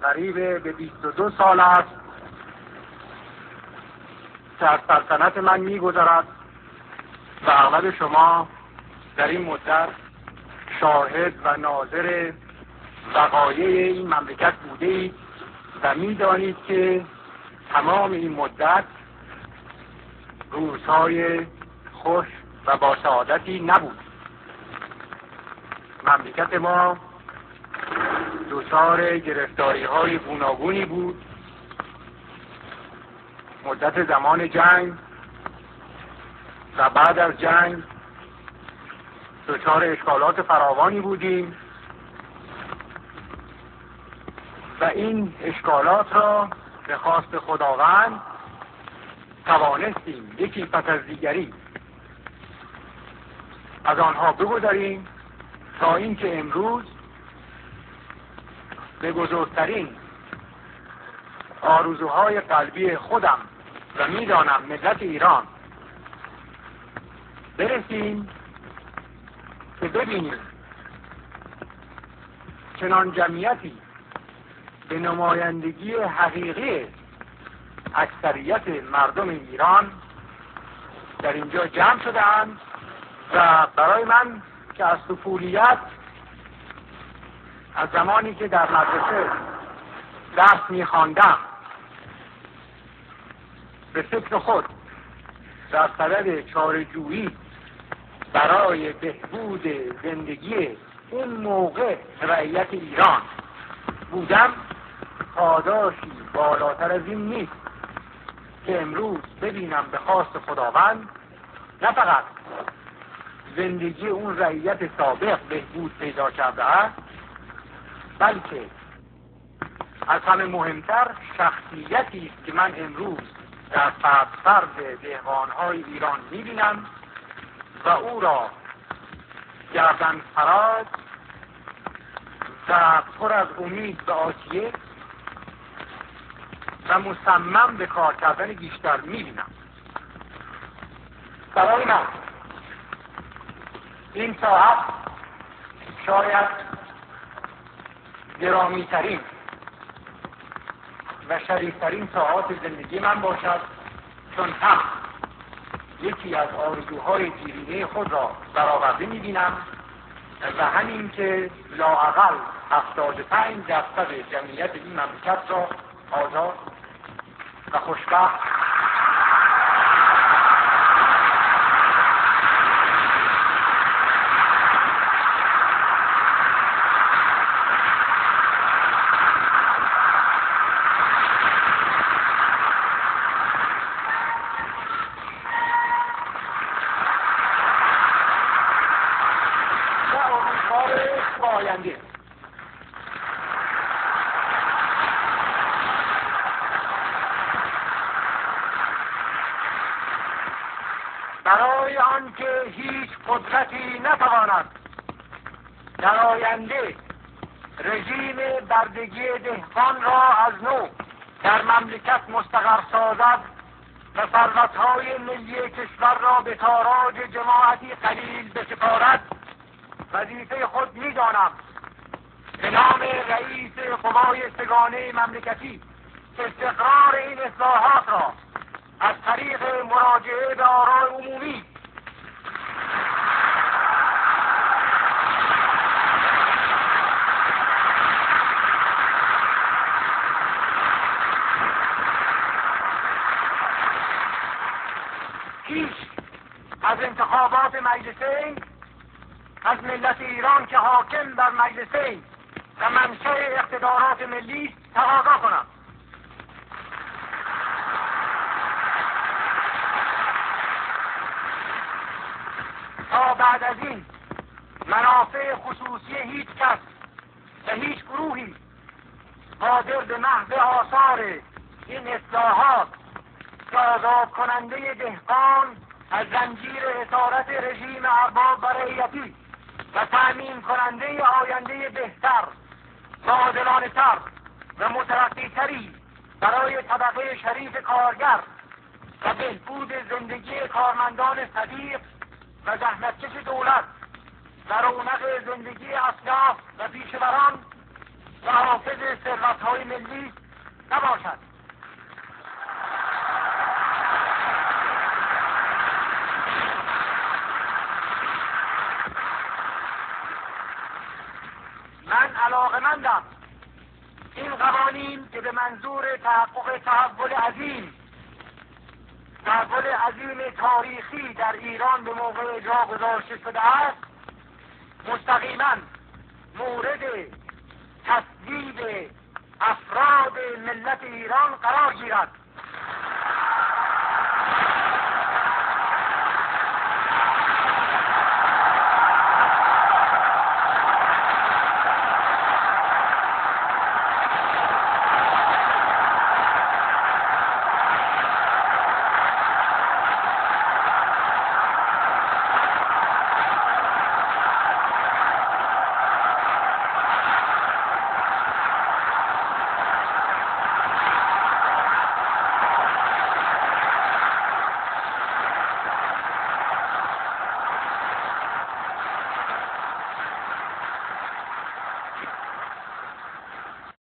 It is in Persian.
قریب به 22 سال است که از سلطنت من می‌گذرد و اغلب شما در این مدت شاهد و ناظر وقایع این مملکت بوده اید و می‌دانید که تمام این مدت روزهای خوش و با سعادتی نبود. مملکت ما دچار گرفتاری‌های گوناگونی بود. مدت زمان جنگ و بعد از جنگ دچار اشکالات فراوانی بودیم و این اشکالات را به خواست خداوند توانستیم یکی پس از دیگری از آنها بگذریم تا اینکه امروز به بزرگترین آرزوهای قلبی خودم و میدانم ملت ایران برسیم که ببینیم چنان جمعیتی به نمایندگی حقیقی اکثریت مردم ایران در اینجا جمع شدند و برای من که از طفولیت از زمانی که در مدرسه درس می‌خواندم به فکر خود در صدد چاره‌جویی برای بهبود زندگی این موقع رعیت ایران بودم، پاداشی بالاتر از این نیست که امروز ببینم به خواست خداوند نه فقط زندگی اون رعیت سابق بهبود پیدا کرده است، بلکه از همه مهمتر شخصیتی است که من امروز در فرد دهقان‌های ایران می‌بینم و او را گردن فراز و پر از امید به آتیه و مصمم به کار کردن بیشتر می‌بینم. برای من این ساعت شاید گرامی‌ترین و شریفترین ساعات زندگی من باشد، چون هم یکی از آرزوهای دیرینه خود را برآورده می‌بینم و همین که لااقل 75% جمعیت این مملکت را آزاد و خوشبخت آینده. برای آنکه هیچ قدرتی نتواند در آینده رژیم بردگی دهقان را از نو در مملکت مستقر سازد و ثروت‌های ملی کشور را به تاراج جماعتی قلیل بسپارد، وظیفه خود می‌دانم به نام رئیس قوای سگانه مملکتی استقرار این اصلاحات را از طریق مراجعه به آراء عمومی هیچ از انتخابات مجلسین از ملت ایران که حاکم بر مجلسین و منشأ اقتدارات ملی تقاضا کنم. تا بعد از این منافع خصوصی هیچ کس و هیچ گروهی قادر به محو آثار این اصلاحات که آزاد کننده دهقان از زنجیر اسارت رژیم ارباب و رعیتی و تأمین کننده آینده بهتر و عادلانه‌تر و مترقی‌تری برای طبقه شریف کارگر و بهبود زندگی کارمندان صدیق و زحمتکش دولت و رونق زندگی اصلاف و پیشوران و حافظ ثروت‌های ملی نباشد. من علاقمندم این قوانین که به منظور تحقق تحول عظیم تاریخی در ایران به موقع اجرا گذاشته شده است مستقیما مورد تصویب افراد ملت ایران قرار گیرد